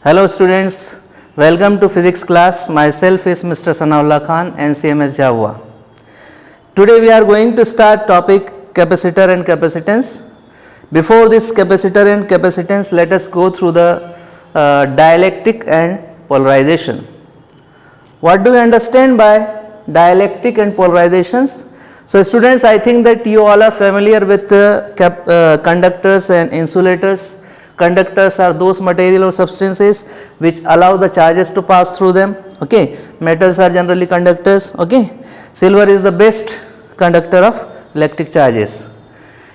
Hello students, welcome to physics class. Myself is Mr. Sanaullah Khan, NCMS Java. Today we are going to start topic capacitor and capacitance. Before this capacitor and capacitance, let us go through the dielectric and polarization. What do we understand by dielectric and polarizations? So students, I think that you all are familiar with conductors and insulators. Conductors are those material or substances which allow the charges to pass through them. Okay, metals are generally conductors. Okay, silver is the best conductor of electric charges.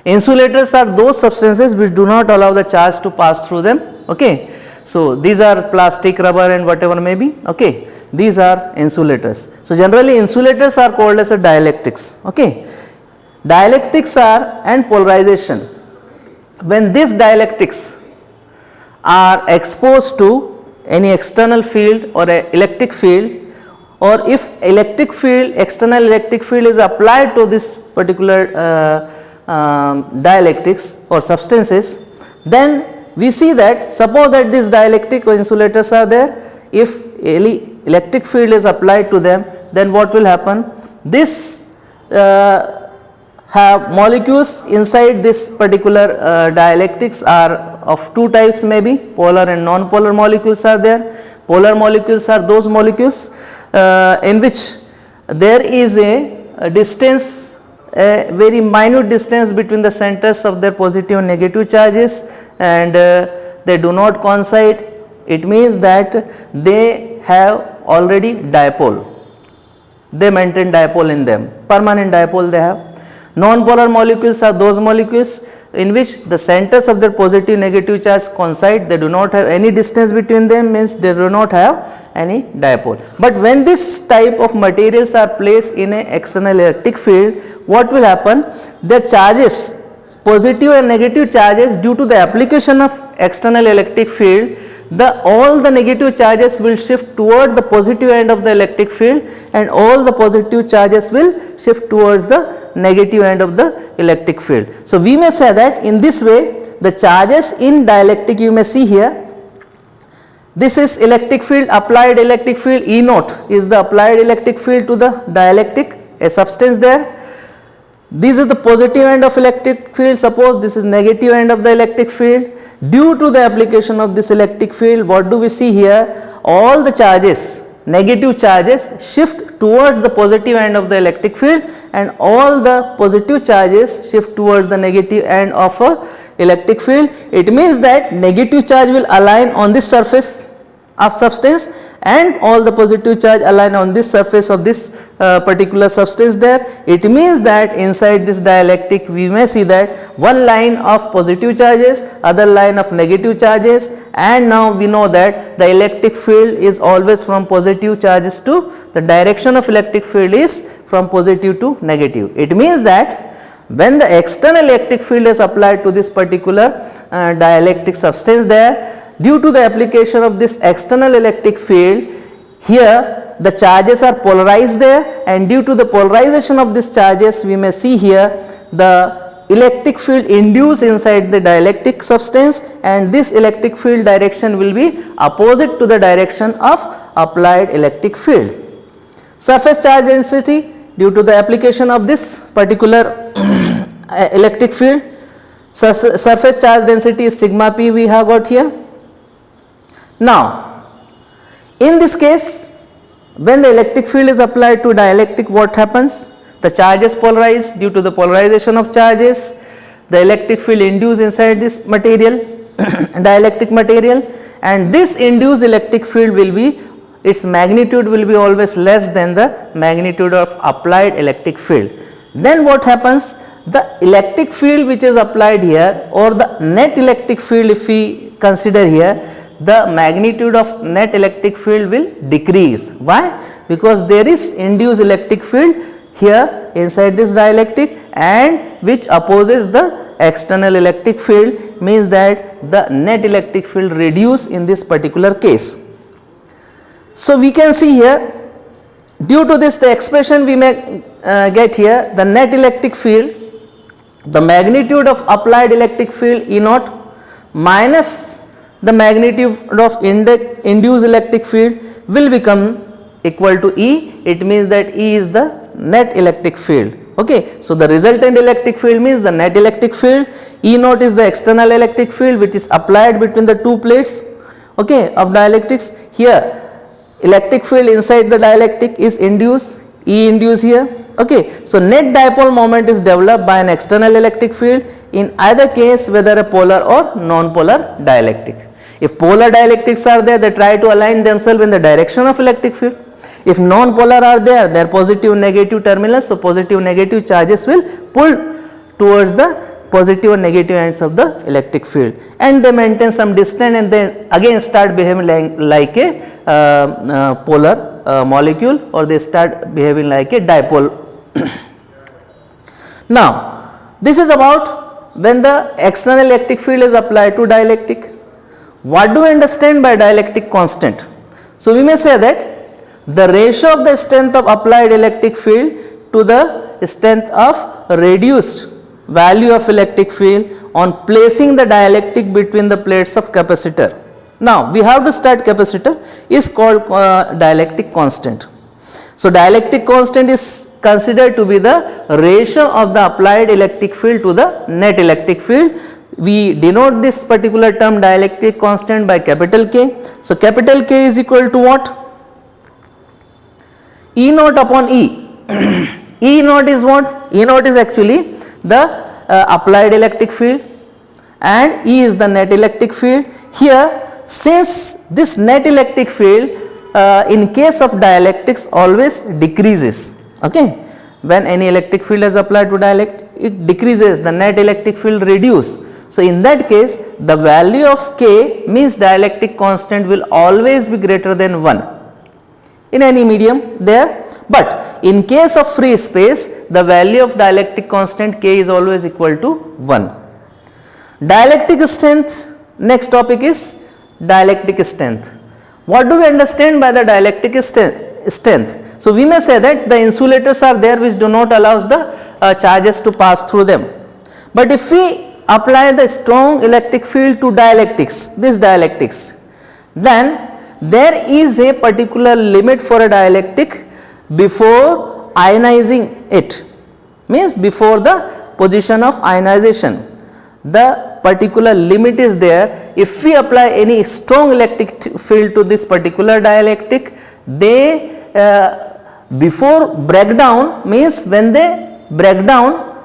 Insulators are those substances which do not allow the charge to pass through them. Okay, so these are plastic, rubber and whatever may be. Okay, these are insulators. So generally insulators are called as a dielectrics. Okay, dielectrics are and polarization. When these dielectrics are exposed to any external field or a electric field, or if electric field, external electric field is applied to this particular dielectrics or substances, then we see that suppose that these dielectric or insulators are there, if electric field is applied to them, then what will happen? This have molecules inside this particular dielectrics are of two types, maybe polar and non-polar molecules are there. Polar molecules are those molecules in which there is a distance, a very minute distance between the centers of their positive and negative charges, and they do not coincide. It means that they have already dipole, they maintain dipole in them, permanent dipole they have. Non-polar molecules are those molecules in which the centers of their positive negative charge coincide, they do not have any distance between them, means they do not have any dipole. But when this type of materials are placed in an external electric field, what will happen? Their charges, positive and negative charges, due to the application of external electric field, all the negative charges will shift toward the positive end of the electric field, and all the positive charges will shift towards the negative end of the electric field. So we may say that in this way the charges in dielectric, you may see here, this is electric field, applied electric field, E naught is the applied electric field to the dielectric, a substance there. This is the positive end of electric field, suppose this is negative end of the electric field. Due to the application of this electric field, what do we see here? All the charges, negative charges, shift towards the positive end of the electric field, and all the positive charges shift towards the negative end of a electric field. It means that negative charge will align on this surface of substance, and all the positive charge align on this surface of this particular substance there. It means that inside this dielectric we may see that one line of positive charges, other line of negative charges, and now we know that the electric field is always from positive charges to, the direction of electric field is from positive to negative. It means that when the external electric field is applied to this particular dielectric substance there, due to the application of this external electric field, here the charges are polarized there, and due to the polarization of these charges we may see here the electric field induced inside the dielectric substance, and this electric field direction will be opposite to the direction of applied electric field. Surface charge density, due to the application of this particular electric field, surface charge density is sigma p we have got here. Now in this case, when the electric field is applied to dielectric, what happens? The charges polarize. Due to the polarization of charges, the electric field induced inside this material dielectric material, and this induced electric field will be, its magnitude will be always less than the magnitude of applied electric field. Then what happens? The electric field which is applied here, or the net electric field if we consider here, the magnitude of net electric field will decrease. Why? Because there is induced electric field here inside this dielectric, and which opposes the external electric field, means that the net electric field reduce in this particular case. So we can see here, due to this the expression we may get here, the net electric field, the magnitude of applied electric field E naught minus the magnitude of induced electric field will become equal to E. It means that E is the net electric field. Okay. So, the resultant electric field means the net electric field, E naught is the external electric field which is applied between the two plates, okay, of dielectrics. Here electric field inside the dielectric is induced, E induced here. Okay. So, net dipole moment is developed by an external electric field in either case, whether a polar or non-polar dielectric. If polar dielectrics are there, they try to align themselves in the direction of electric field. If non-polar are there, their positive negative terminals, so positive negative charges will pull towards the positive and negative ends of the electric field, and they maintain some distance and then again start behaving like a polar molecule, or they start behaving like a dipole. Now, this is about when the external electric field is applied to dielectric. What do we understand by dielectric constant? So, we may say that the ratio of the strength of applied electric field to the strength of reduced value of electric field on placing the dielectric between the plates of capacitor. Now, we have to start capacitor is called dielectric constant. So, dielectric constant is considered to be the ratio of the applied electric field to the net electric field. We denote this particular term dielectric constant by capital K. So, capital K is equal to what? E naught upon E. E naught is what? E naught is actually the applied electric field and E is the net electric field. Here, since this net electric field in case of dielectrics always decreases, okay, when any electric field is applied to dielectric, it decreases, the net electric field reduce. So, in that case the value of K means dielectric constant will always be greater than 1 in any medium there, but in case of free space the value of dielectric constant K is always equal to 1. Dielectric strength, next topic is dielectric strength. What do we understand by the dielectric strength? So, we may say that the insulators are there which do not allow the charges to pass through them, but if we apply the strong electric field to dielectrics, this dielectrics, then there is a particular limit for a dielectric before ionizing it, means before the position of ionization. The particular limit is there. If we apply any strong electric field to this particular dielectric, they before breakdown, means when they break down,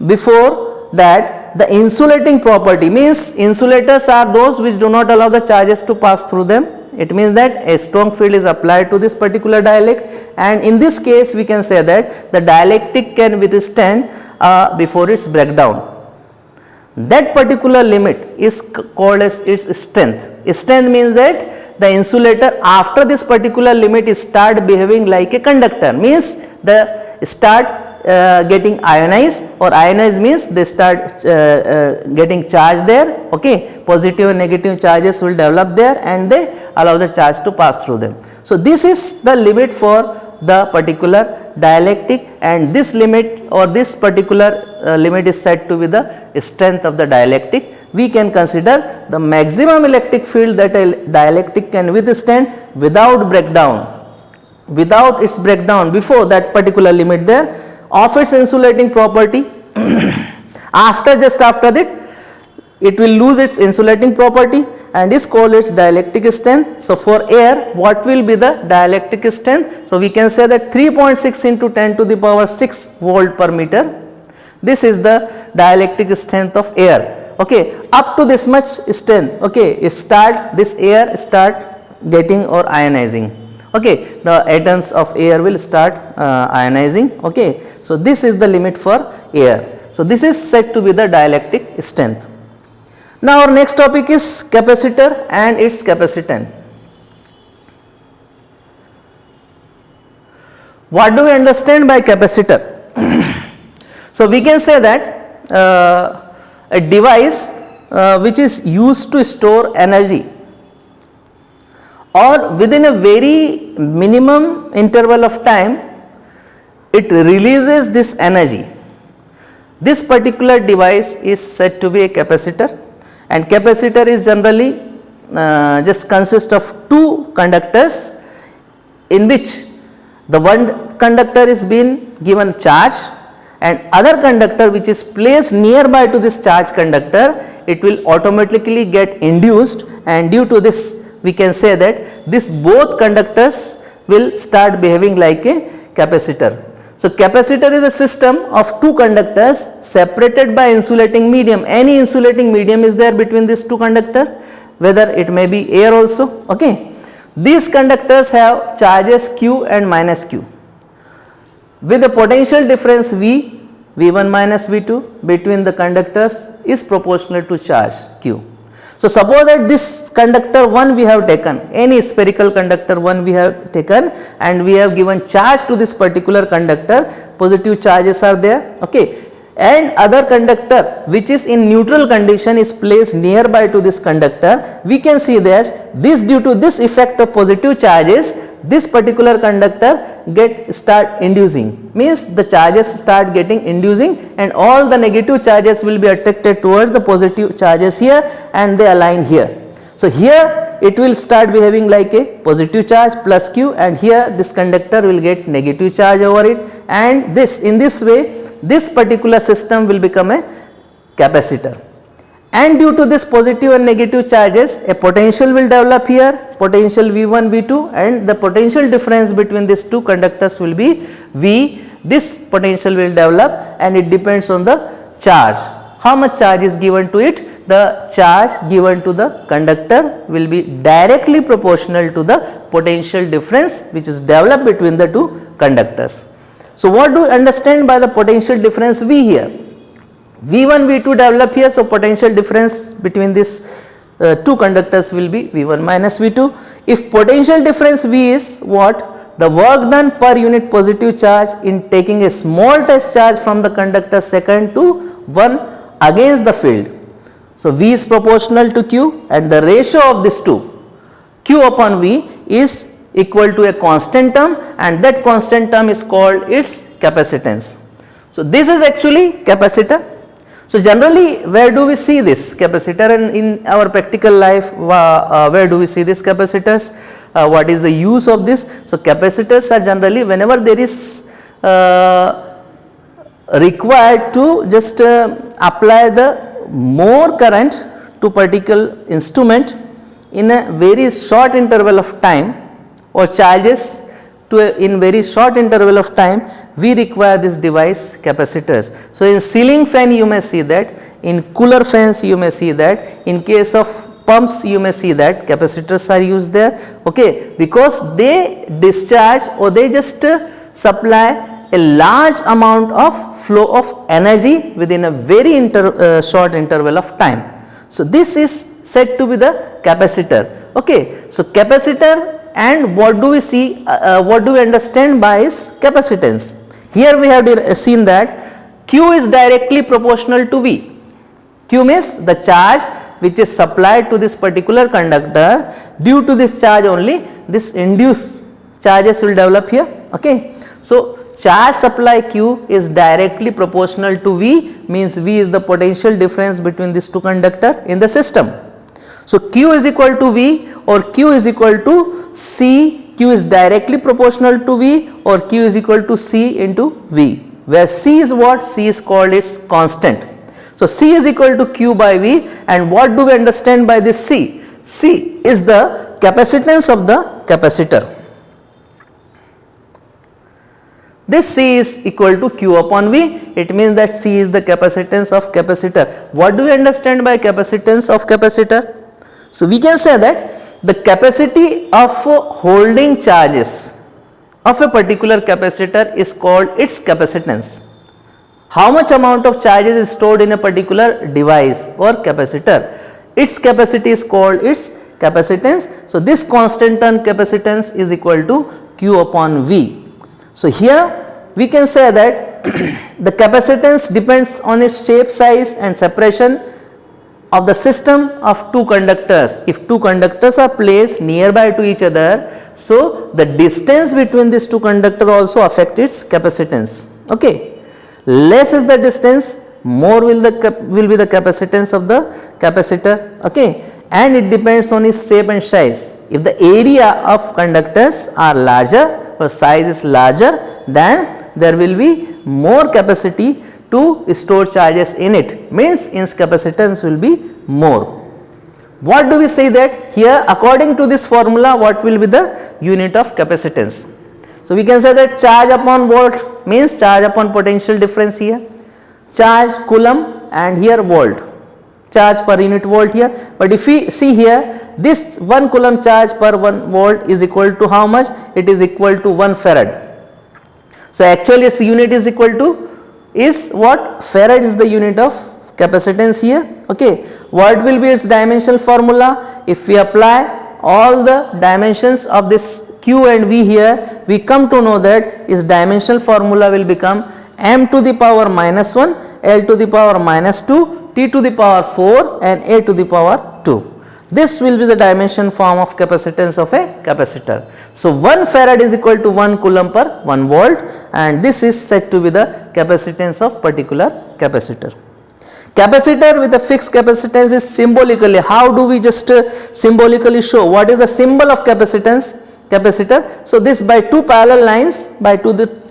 before that the insulating property, means insulators are those which do not allow the charges to pass through them. It means that a strong field is applied to this particular dielectric, and in this case we can say that the dielectric can withstand before its breakdown. That particular limit is called as its strength. Strength means that the insulator after this particular limit start behaving like a conductor, means the start getting ionized, or ionized means they start getting charged there, okay, positive and negative charges will develop there and they allow the charge to pass through them. So, this is the limit for the particular dielectric, and this limit or this particular limit is said to be the strength of the dielectric. We can consider the maximum electric field that a dielectric can withstand without breakdown, without its breakdown before that particular limit there of its insulating property. Just after that it will lose its insulating property and is called its dielectric strength. So, for air what will be the dielectric strength? So, we can say that 3.6 into 10 to the power 6 volt per meter, this is the dielectric strength of air, okay. Up to this much strength, okay, this air start getting or ionizing, okay, the atoms of air will start ionizing, okay. So, this is the limit for air. So, this is said to be the dielectric strength. Now, our next topic is capacitor and its capacitance. What do we understand by capacitor? So, we can say that a device which is used to store energy, or within a very minimum interval of time it releases this energy. This particular device is said to be a capacitor, and capacitor is generally just consist of two conductors, in which the one conductor is being given charge and other conductor which is placed nearby to this charge conductor, it will automatically get induced, and due to this we can say that this both conductors will start behaving like a capacitor. So, capacitor is a system of two conductors separated by insulating medium. Any insulating medium is there between these two conductors, whether it may be air also. Okay. These conductors have charges Q and minus Q with a potential difference V, V1 minus V2 between the conductors is proportional to charge Q. So, suppose that this conductor 1 we have taken, any spherical conductor 1 we have taken, and we have given charge to this particular conductor, positive charges are there, okay, and other conductor which is in neutral condition is placed nearby to this conductor. We can see this due to this effect of positive charges, this particular conductor start inducing, means the charges start getting inducing and all the negative charges will be attracted towards the positive charges here and they align here. So, here it will start behaving like a positive charge plus Q, and here this conductor will get negative charge over it, and this in this way this particular system will become a capacitor. And due to this positive and negative charges, a potential will develop here, potential V1, V2, and the potential difference between these two conductors will be V. This potential will develop and it depends on the charge. How much charge is given to it? The charge given to the conductor will be directly proportional to the potential difference which is developed between the two conductors. So, what do you understand by the potential difference V here? V1, V2 develop here, so potential difference between these two conductors will be V1 minus V2. If potential difference V is what? The work done per unit positive charge in taking a small test charge from the conductor second to 1 against the field. So, V is proportional to Q and the ratio of these two, Q upon V, is equal to a constant term, and that constant term is called its capacitance. So, this is actually capacitor. So, generally where do we see this capacitor in our practical life? Where do we see this capacitors? What is the use of this? So, capacitors are generally whenever there is required to just apply the more current to particular instrument in a very short interval of time, or charges to in very short interval of time, we require this device capacitors. So, in ceiling fan you may see that, in cooler fans you may see that, in case of pumps you may see that capacitors are used there, okay, because they discharge or they just supply a large amount of flow of energy within a very short interval of time. So, this is said to be the capacitor, okay. So, capacitor. And what do we see, what do we understand by is capacitance? Here we have seen that Q is directly proportional to V. Q means the charge which is supplied to this particular conductor, due to this charge only this induced charges will develop here, okay. So, charge supply Q is directly proportional to V, means V is the potential difference between these two conductors in the system. So, Q is equal to V or Q is equal to C, Q is directly proportional to V, or Q is equal to C into V, where C is what? C is called its constant. So, C is equal to Q by V, and what do we understand by this C? C is the capacitance of the capacitor. This C is equal to Q upon V, it means that C is the capacitance of capacitor. What do we understand by capacitance of capacitor? So, we can say that the capacity of holding charges of a particular capacitor is called its capacitance. How much amount of charges is stored in a particular device or capacitor? Its capacity is called its capacitance. So, this constant term capacitance is equal to Q upon V. So, here we can say that the capacitance depends on its shape, size and separation of the system of two conductors. If two conductors are placed nearby to each other, so the distance between these two conductors also affects its capacitance, okay. Less is the distance, more will be the capacitance of the capacitor, okay, and it depends on its shape and size. If the area of conductors are larger or size is larger, then there will be more capacity to store charges in it, means its capacitance will be more. What do we say that here, according to this formula, what will be the unit of capacitance? So we can say that charge upon volt means charge upon potential difference here, charge coulomb, and here volt, charge per unit volt here. But if we see here, this 1 coulomb charge per 1 volt is equal to how much? It is equal to 1 farad. So actually its unit is equal to is what? Farad is the unit of capacitance here, okay. What will be its dimensional formula? If we apply all the dimensions of this Q and V here, we come to know that its dimensional formula will become m to the power minus 1, L to the power minus 2, T to the power 4 and A to the power 2. This will be the dimension form of capacitance of a capacitor. So 1 farad is equal to 1 coulomb per 1 volt, and this is said to be the capacitance of particular capacitor. Capacitor with a fixed capacitance is symbolically, how do we just symbolically show what is the symbol of capacitance? Capacitor. So this by two parallel lines, by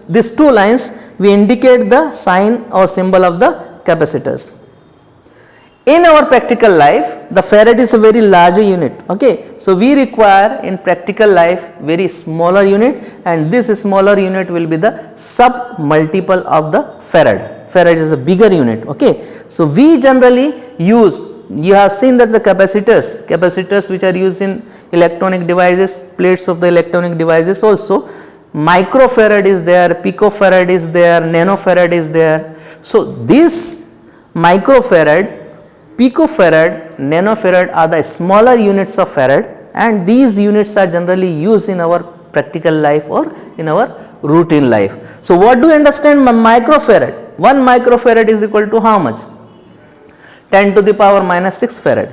these two lines we indicate the sign or symbol of the capacitors. In our practical life, the farad is a very larger unit, okay. So we require in practical life very smaller unit, and this smaller unit will be the sub multiple of the farad. Farad is a bigger unit, okay. So we generally use, you have seen that the capacitors which are used in electronic devices, plates of the electronic devices also, microfarad is there, picofarad is there, nanofarad is there. So this microfarad, picofarad, nanofarad are the smaller units of farad, and these units are generally used in our practical life or in our routine life. So what do you understand by microfarad? 1 microfarad is equal to how much? 10 to the power minus 6 farad.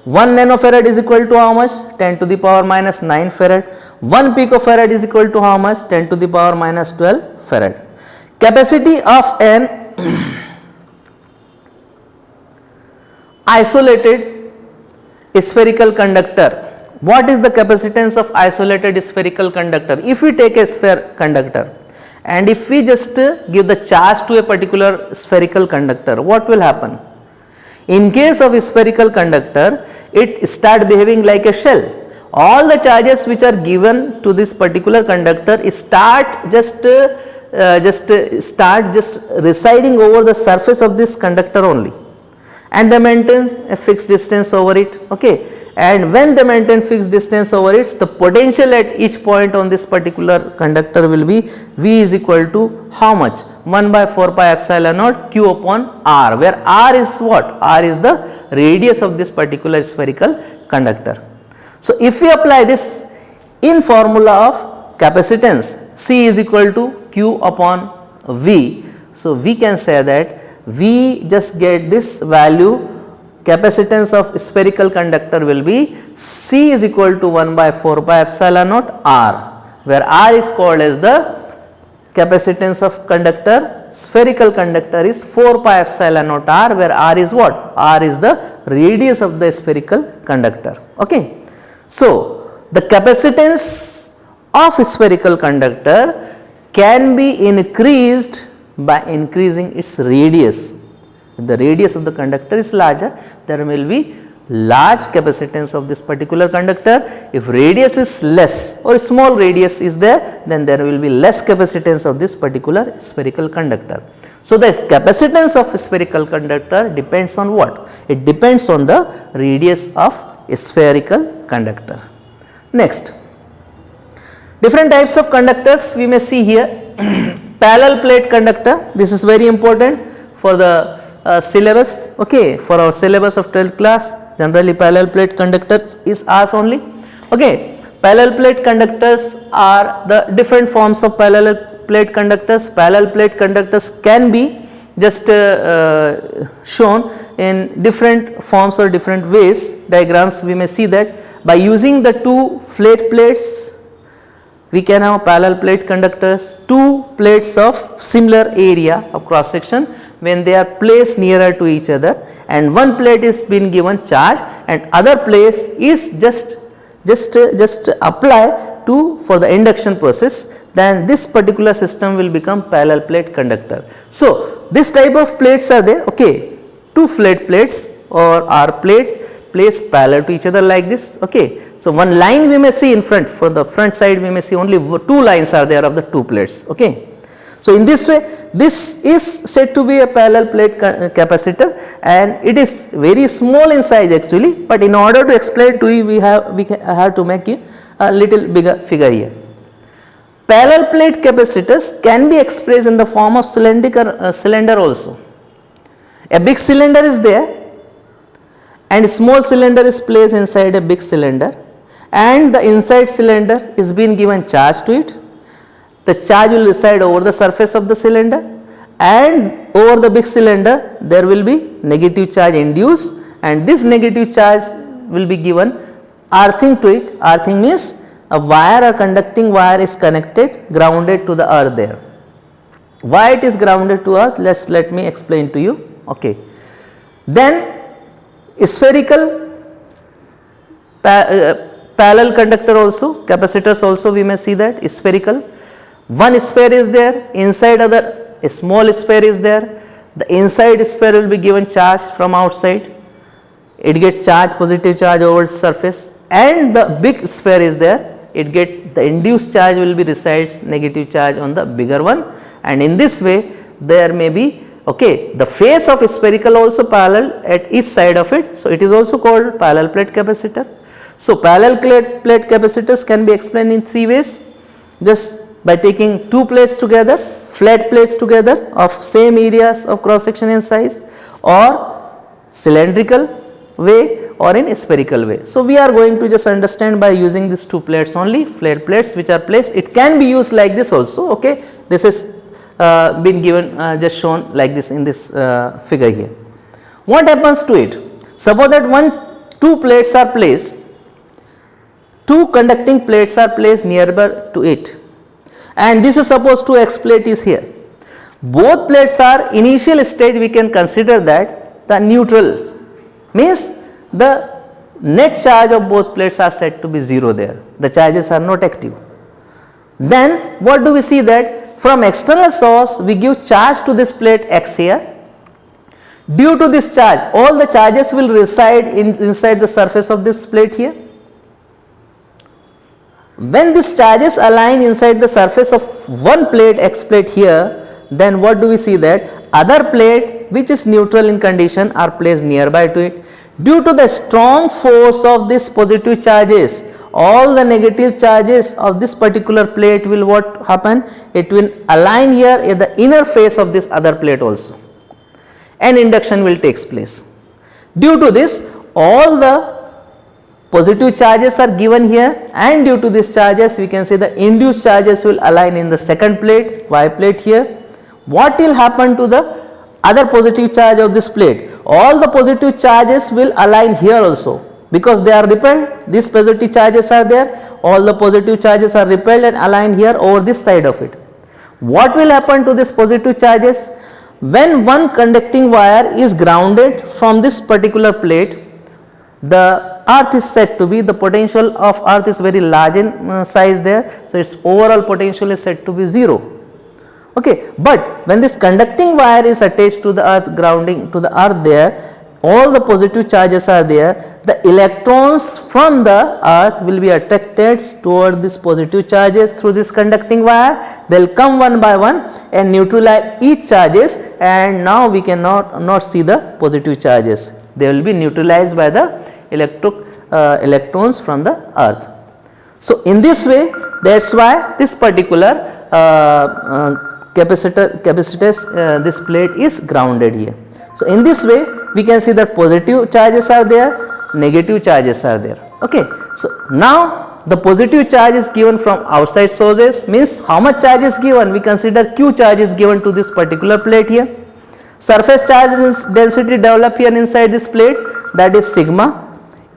1 nanofarad is equal to how much? 10 to the power minus 9 farad. 1 picofarad is equal to how much? 10 to the power minus 12 farad. Capacity of an isolated spherical conductor. What is the capacitance of isolated spherical conductor? If we take a sphere conductor and if we just give the charge to a particular spherical conductor, what will happen? In case of a spherical conductor, it start behaving like a shell. All the charges which are given to this particular conductor start just residing over the surface of this conductor only, and they maintain a fixed distance over it, okay. And when they maintain fixed distance over it, the potential at each point on this particular conductor will be V is equal to how much? 1 by 4 pi epsilon naught Q upon R, where R is what? R is the radius of this particular spherical conductor. So if we apply this in formula of capacitance, C is equal to Q upon V. So we can say that we just get this value, capacitance of spherical conductor will be C is equal to 1 by 4 pi epsilon naught R, where R is called as the capacitance of conductor, spherical conductor is 4 pi epsilon naught R, where R is what? R is the radius of the spherical conductor, okay. So the capacitance of spherical conductor can be increased by increasing its radius. If the radius of the conductor is larger, there will be large capacitance of this particular conductor. If radius is less or small radius is there, then there will be less capacitance of this particular spherical conductor. So the capacitance of spherical conductor depends on what? It depends on the radius of a spherical conductor. Next, different types of conductors we may see here. Parallel plate conductor, this is very important for the syllabus, okay, for our syllabus of 12th class. Generally parallel plate conductor is asked only, okay. Parallel plate conductors are the different forms of parallel plate conductors. Parallel plate conductors can be just shown in different forms or different ways. Diagrams we may see that by using the two flat plates we can have parallel plate conductors, two plates of similar area of cross section when they are placed nearer to each other, and one plate is being given charge and other place is just apply to for the induction process, then this particular system will become parallel plate conductor. So, this type of plates are there, okay, two flat plates or R plates placed parallel to each other like this, okay. So, one line we may see in front, for the front side we may see only two lines are there of the two plates, okay. So, in this way this is said to be a parallel plate capacitor, and it is very small in size actually, but in order to explain to you we have to make it a little bigger figure here. Parallel plate capacitors can be expressed in the form of cylinder also. A big cylinder is there and a small cylinder is placed inside a big cylinder, and the inside cylinder is being given charge to it. The charge will reside over the surface of the cylinder, and over the big cylinder there will be negative charge induced, and this negative charge will be given earthing to it. Earthing means a wire or conducting wire is connected, grounded to the earth there. Why it is grounded to earth? Let me explain to you, okay. Then spherical parallel conductor also, capacitors also we may see that spherical. One sphere is there, inside other a small sphere is there, the inside sphere will be given charge from outside, it gets charge, positive charge over surface, and the big sphere is there, it get the induced charge will be resides negative charge on the bigger one, and in this way there may be, okay, the face of spherical also parallel at each side of it, so it is also called parallel plate capacitor. So, parallel plate capacitors can be explained in three ways, just by taking two plates together, flat plates together of same areas of cross section and size, or cylindrical way or in spherical way. So, we are going to just understand by using these two plates only, flat plates which are placed. It can be used like this also, okay. This is been given just shown like this in this figure here. What happens to it? Suppose that two plates are placed, two conducting plates are placed nearby to it, and this is supposed to X plate is here. Both plates are initial stage, we can consider that the neutral, means the net charge of both plates are said to be 0 there, the charges are not active. Then what do we see that from external source we give charge to this plate X here. Due to this charge all the charges will reside inside the surface of this plate here. When these charges align inside the surface of one plate X plate here, then what do we see that other plate which is neutral in condition are placed nearby to it. Due to the strong force of this positive charges, all the negative charges of this particular plate will what happen? It will align here in the inner face of this other plate also, and induction will take place. Due to this all the positive charges are given here, and due to these charges we can say the induced charges will align in the second plate, Y plate here. What will happen to the other positive charge of this plate? All the positive charges will align here also, because they are repelled. These positive charges are there, all the positive charges are repelled and aligned here over this side of it. What will happen to these positive charges? When one conducting wire is grounded from this particular plate, the earth is said to be, the potential of earth is very large in size there, so its overall potential is said to be 0. Okay, but when this conducting wire is attached to the earth, grounding to the earth there, all the positive charges are there, the electrons from the earth will be attracted toward these positive charges through this conducting wire. They will come one by one and neutralize each charges, and now we cannot not see the positive charges. They will be neutralized by the electrons from the earth. So, in this way, that is why this particular capacitors, this plate is grounded here. So, in this way we can see that positive charges are there, negative charges are there. Okay. So, now the positive charge is given from outside sources, means how much charge is given? We consider Q charge is given to this particular plate here. Surface charge density develop here inside this plate, that is sigma.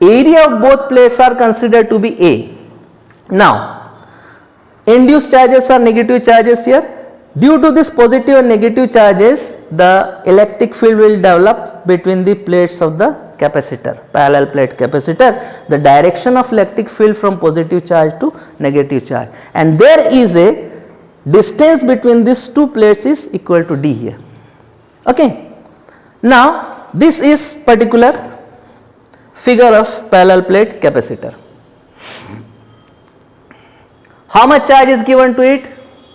Area of both plates are considered to be A. Now, induced charges are negative charges here. Due to this positive and negative charges, the electric field will develop between the plates of the capacitor, parallel plate capacitor, the direction of electric field from positive charge to negative charge, and there is a distance between these two plates is equal to d here. Okay. Now, this is particular figure of parallel plate capacitor. How much charge is given to it?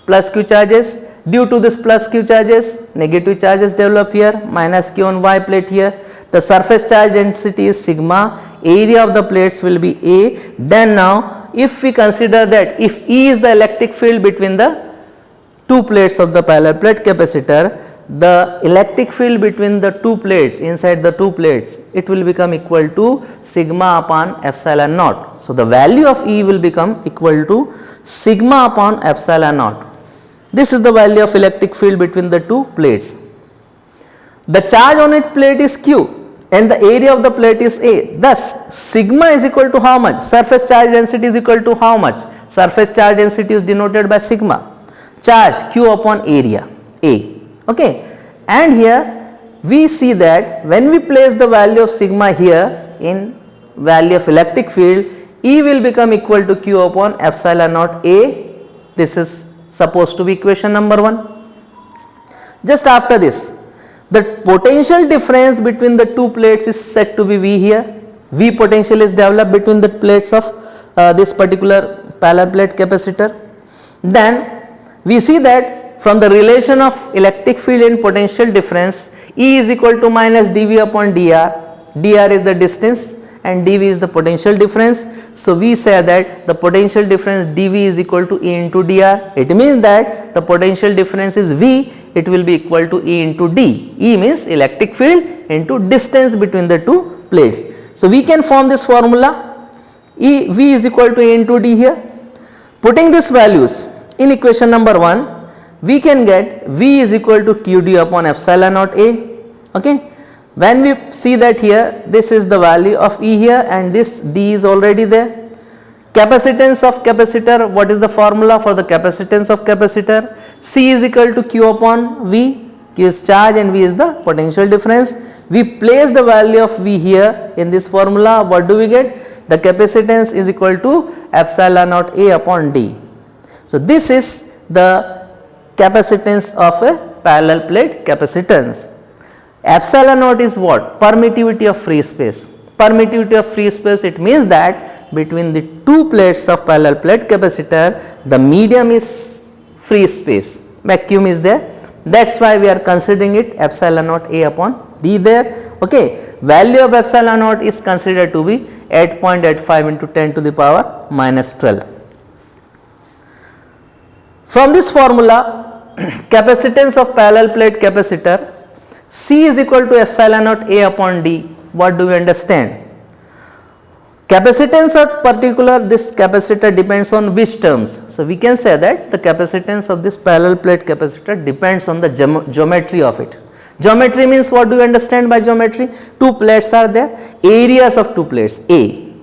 Plus q charges. Due to this plus q charges, negative charges develop here, minus q on y plate here. The surface charge density is sigma, area of the plates will be A. Then now, if we consider that if E is the electric field between the two plates of the parallel plate capacitor, the electric field between the two plates, inside the two plates, it will become equal to sigma upon epsilon naught. So, the value of E will become equal to sigma upon epsilon naught. This is the value of electric field between the two plates. The charge on its plate is Q and the area of the plate is A. Thus, sigma is equal to how much? Surface charge density is equal to how much? Surface charge density is denoted by sigma. Charge Q upon area A. Okay. And here we see that when we place the value of sigma here in value of electric field, E will become equal to Q upon epsilon naught A. This is supposed to be equation number 1. Just after this, the potential difference between the two plates is said to be V here. V potential is developed between the plates of this particular parallel plate capacitor. Then we see that from the relation of electric field and potential difference, E is equal to minus dV upon dr. dr is the distance and dV is the potential difference. So, we say that the potential difference dV is equal to E into dr. It means that the potential difference is V, it will be equal to E into d. E means electric field into distance between the two plates. So, we can form this formula V is equal to E into d here. Putting these values in equation number 1, we can get V is equal to Qd upon epsilon naught A. Okay. When we see that here, this is the value of E here and this D is already there. Capacitance of capacitor, what is the formula for the capacitance of capacitor? C is equal to Q upon V. Q is charge and V is the potential difference. We place the value of V here in this formula. What do we get? The capacitance is equal to epsilon naught A upon D. So, this is the capacitance of a parallel plate capacitance. Epsilon naught is what? Permittivity of free space. Permittivity of free space, it means that between the two plates of parallel plate capacitor, the medium is free space, vacuum is there. That is why we are considering it epsilon naught A upon D there. Okay. Value of epsilon naught is considered to be 8.85 into 10 to the power minus 12. From this formula, capacitance of parallel plate capacitor, C is equal to epsilon naught A upon D. What do we understand? Capacitance of particular this capacitor depends on which terms? So, we can say that the capacitance of this parallel plate capacitor depends on the geometry of it. Geometry means what do you understand by geometry? Two plates are there, areas of two plates A.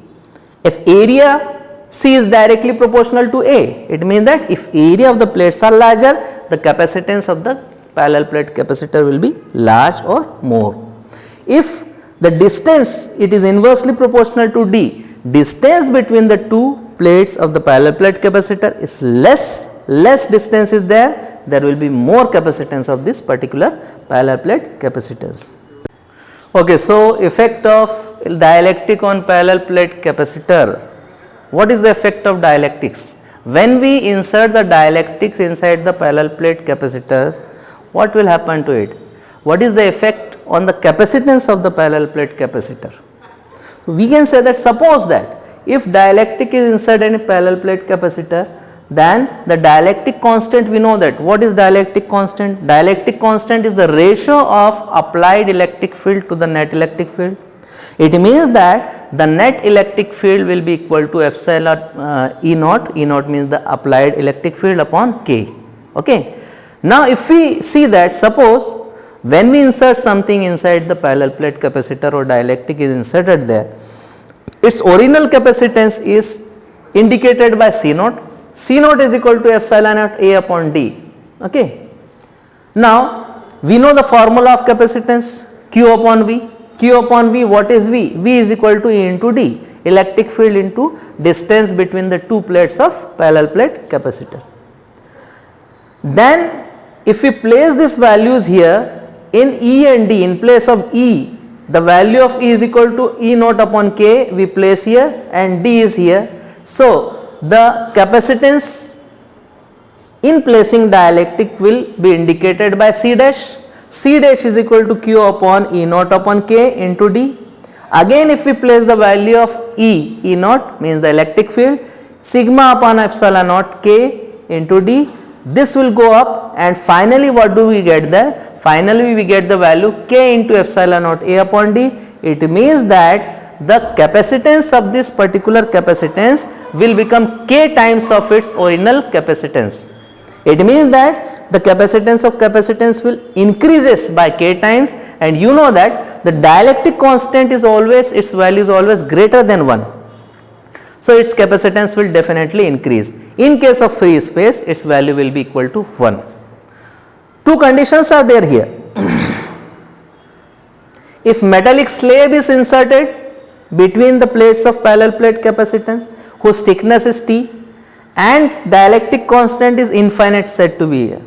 If area C is directly proportional to A, it means that if area of the plates are larger, the capacitance of the parallel plate capacitor will be large or more. If the distance, it is inversely proportional to D, distance between the two plates of the parallel plate capacitor is less distance is there will be more capacitance of this particular parallel plate capacitance. Okay, so effect of dielectric on parallel plate capacitor. What is the effect of dielectrics? When we insert the dielectrics inside the parallel plate capacitors, what will happen to it? What is the effect on the capacitance of the parallel plate capacitor? We can say that suppose that if dielectric is inserted in a parallel plate capacitor, then the dielectric constant, we know that. What is dielectric constant? Dielectric constant is the ratio of applied electric field to the net electric field. It means that the net electric field will be equal to epsilon E naught. E naught means the applied electric field upon K. Okay. Now, if we see that suppose when we insert something inside the parallel plate capacitor or dielectric is inserted there, its original capacitance is indicated by C naught. C naught is equal to epsilon naught A upon D. Okay. Now we know the formula of capacitance, Q upon V. Q upon V, what is V? V is equal to E into D, electric field into distance between the two plates of parallel plate capacitor. Then if we place these values here in E and D, in place of E, the value of E is equal to E naught upon K we place here and D is here. So the capacitance in placing dielectric will be indicated by C dash. C dash is equal to Q upon E naught upon K into D. Again if we place the value of E naught means the electric field, sigma upon epsilon naught K into D, this will go up and finally what do we get there? Finally we get the value K into epsilon naught A upon D. It means that the capacitance of this particular capacitance will become K times of its original capacitance. It means that the capacitance of capacitance will increases by K times, and you know that the dielectric constant is always, its value is always greater than 1. So its capacitance will definitely increase. In case of free space, its value will be equal to 1. Two conditions are there here. If metallic slab is inserted between the plates of parallel plate capacitance whose thickness is T and dielectric constant is infinite said to be here,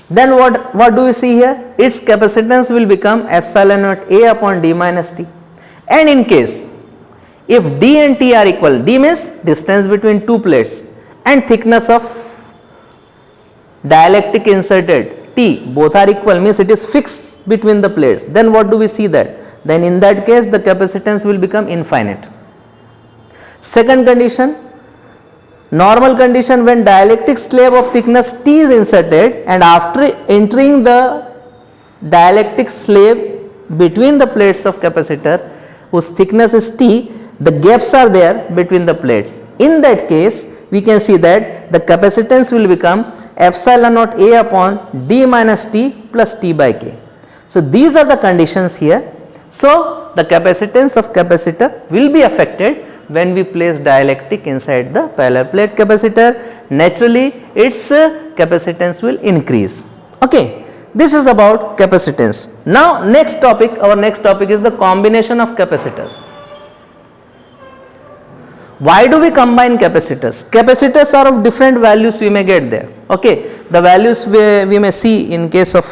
then what do we see here? Its capacitance will become epsilon naught A upon D minus T. And in case if D and T are equal, D means distance between two plates and thickness of dielectric inserted T, both are equal, means it is fixed between the plates, then what do we see that? Then in that case the capacitance will become infinite. Second condition, normal condition, when dielectric slab of thickness T is inserted and after entering the dielectric slab between the plates of capacitor whose thickness is T, the gaps are there between the plates. In that case we can see that the capacitance will become epsilon naught A upon D minus T plus T by K. So these are the conditions here. So the capacitance of capacitor will be affected when we place dielectric inside the parallel plate capacitor. Naturally its capacitance will increase. Okay, this is about capacitance. Now next topic, our next topic is the combination of capacitors. Why do we combine capacitors? Capacitors are of different values we may get there. Okay, the values we may see in case of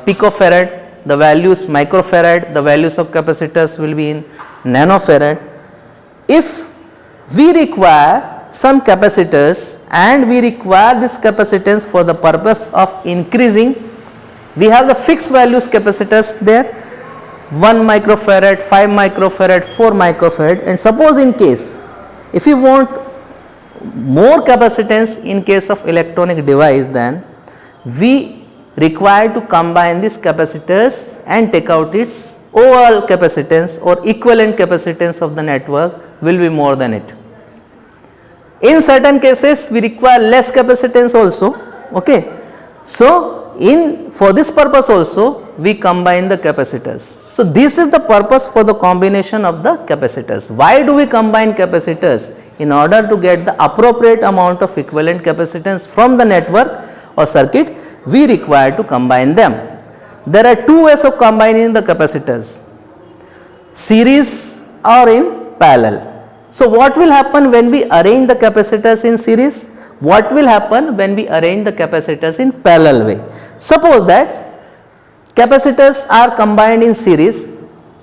picofarad, the values microfarad, the values of capacitors will be in nanofarad. If we require some capacitors and we require this capacitance for the purpose of increasing, we have the fixed values capacitors there, 1 microfarad, 5 microfarad, 4 microfarad, and suppose in case if you want more capacitance in case of electronic device, then we require to combine these capacitors and take out its overall capacitance or equivalent capacitance of the network will be more than it. In certain cases we require less capacitance also. Okay, so for this purpose also we combine the capacitors. So this is the purpose for the combination of the capacitors. Why do we combine capacitors? In order to get the appropriate amount of equivalent capacitance from the network or circuit, we require to combine them. There are two ways of combining the capacitors, series or in parallel. So what will happen when we arrange the capacitors in series? What will happen when we arrange the capacitors in parallel way? Suppose that capacitors are combined in series,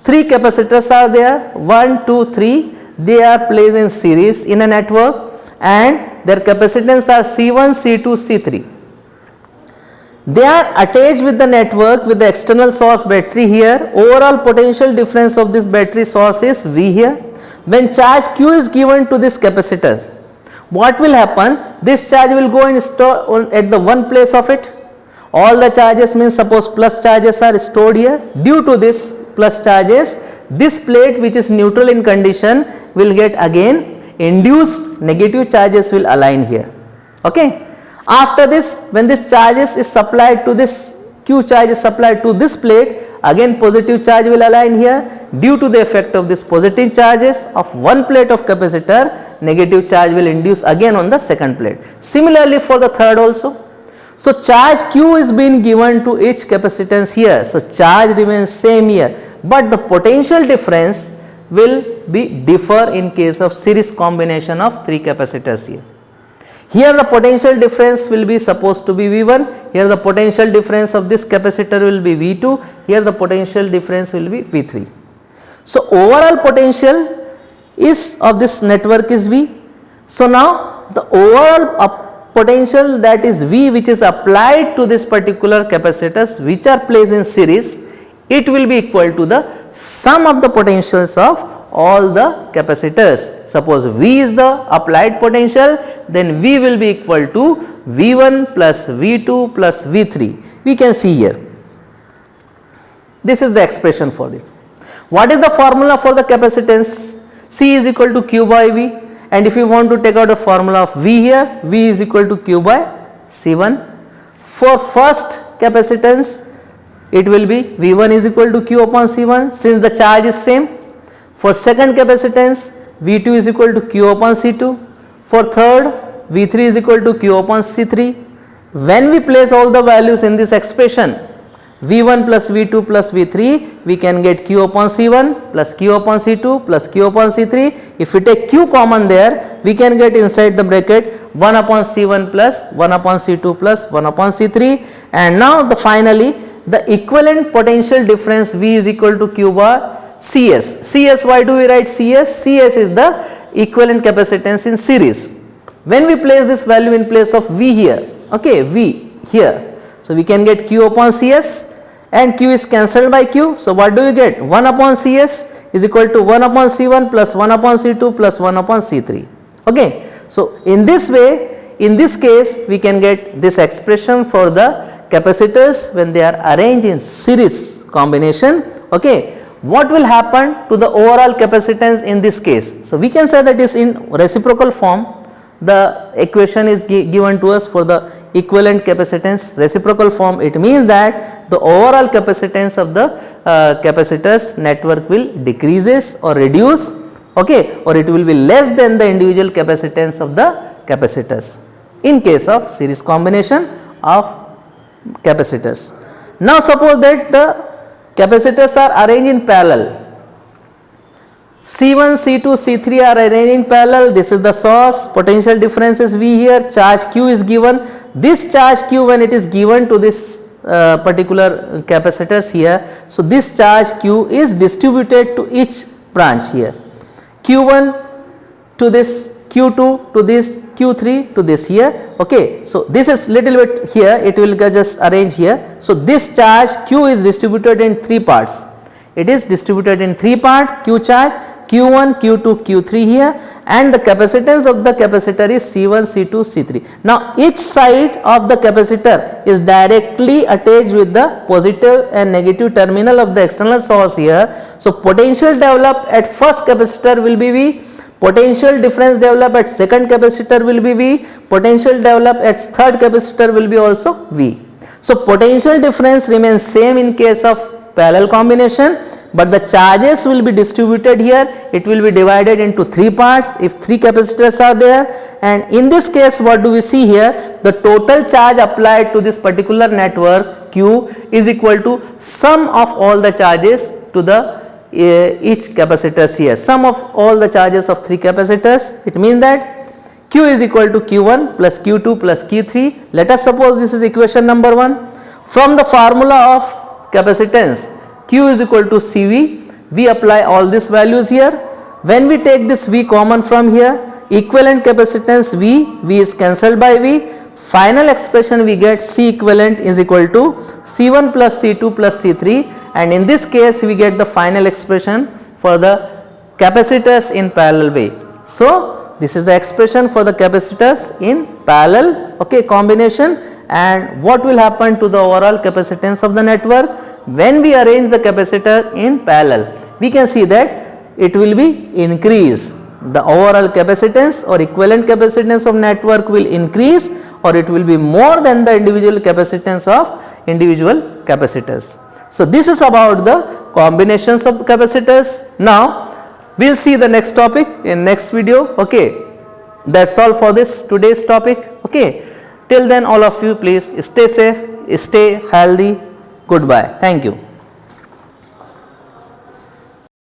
3 capacitors are there, 1, 2, 3, they are placed in series in a network and their capacitance are C1, C2, C3. They are attached with the network with the external source battery here. Overall potential difference of this battery source is V here. When charge Q is given to this capacitors, what will happen? This charge will go and store at the one place of it. All the charges, means suppose plus charges are stored here. Due to this plus charges, this plate which is neutral in condition will get again induced negative charges will align here. Okay. After this, when this charges is supplied to this Q charge is supplied to this plate, again positive charge will align here. Due to the effect of this positive charges of one plate of capacitor, negative charge will induce again on the second plate. Similarly for the third also. So charge Q is being given to each capacitance here. So charge remains same here, but the potential difference will be differ in case of series combination of 3 capacitors here. Here the potential difference will be supposed to be V1, here the potential difference of this capacitor will be V2, here the potential difference will be V3. So overall potential is of this network is V. So now the overall potential, that is V, which is applied to this particular capacitors which are placed in series, it will be equal to the sum of the potentials of all the capacitors. Suppose V is the applied potential, then V will be equal to V1 plus V2 plus V3. We can see here. This is the expression for it. What is the formula for the capacitance? C is equal to Q by V, and if you want to take out the formula of V here, V is equal to Q by C1. For first capacitance, it will be V1 is equal to Q upon C1 since the charge is same. For second capacitance, V2 is equal to Q upon C2. For third, V3 is equal to Q upon C3. When we place all the values in this expression, V1 plus V2 plus V3, we can get Q upon C1 plus Q upon C2 plus Q upon C3. If we take Q common there, we can get inside the bracket 1 upon C1 plus 1 upon C2 plus 1 upon C3. And now finally the equivalent potential difference V is equal to Q bar CS. CS, why do we write CS? CS is the equivalent capacitance in series. When we place this value in place of V here, okay, V here, so we can get Q upon CS, and Q is cancelled by Q. So what do we get? 1 upon CS is equal to 1 upon C1 plus 1 upon C2 plus 1 upon C3. Okay. So in this way, in this case, we can get this expression for the capacitors when they are arranged in series combination. Okay. What will happen to the overall capacitance in this case? So we can say that is in reciprocal form. The equation is given to us for the equivalent capacitance reciprocal form. It means that the overall capacitance of the capacitors network will decreases or reduce, okay, or it will be less than the individual capacitance of the capacitors in case of series combination of capacitors. Now suppose that the capacitors are arranged in parallel. C1, C2, C3 are arranged in parallel. This is the source, potential difference is V here, charge Q is given. This charge Q, when it is given to this particular capacitors here, so this charge Q is distributed to each branch here. Q1 to this, Q2 to this, Q3 to this here. Okay, so this is little bit here, it will just arrange here. So this charge Q is distributed in 3 parts. It is distributed in 3 parts, Q charge, Q1, Q2, Q3 here, and the capacitance of the capacitor is C1, C2, C3. Now each side of the capacitor is directly attached with the positive and negative terminal of the external source here. So potential developed at first capacitor will be V, potential difference developed at second capacitor will be V, potential developed at third capacitor will be also V. So potential difference remains same in case of parallel combination, but the charges will be distributed here. It will be divided into 3 parts if 3 capacitors are there, and in this case what do we see here? The total charge applied to this particular network Q is equal to sum of all the charges to the each capacitors here, sum of all the charges of 3 capacitors. It means that Q is equal to Q1 plus Q2 plus Q3. Let us suppose this is equation number 1. From the formula of capacitance Q is equal to CV, we apply all these values here. When we take this V common from here, equivalent capacitance V is cancelled by V. Final expression we get C equivalent is equal to C1 plus C2 plus C3, and in this case we get the final expression for the capacitors in parallel way. So this is the expression for the capacitors in parallel, okay, combination. And what will happen to the overall capacitance of the network when we arrange the capacitor in parallel? We can see that it will be increase. The overall capacitance or equivalent capacitance of network will increase, or it will be more than the individual capacitance of individual capacitors. So this is about the combinations of the capacitors. Now we will see the next topic in next video. Okay, that's all for this today's topic. Okay. Till then, all of you please stay safe, stay healthy. Goodbye. Thank you.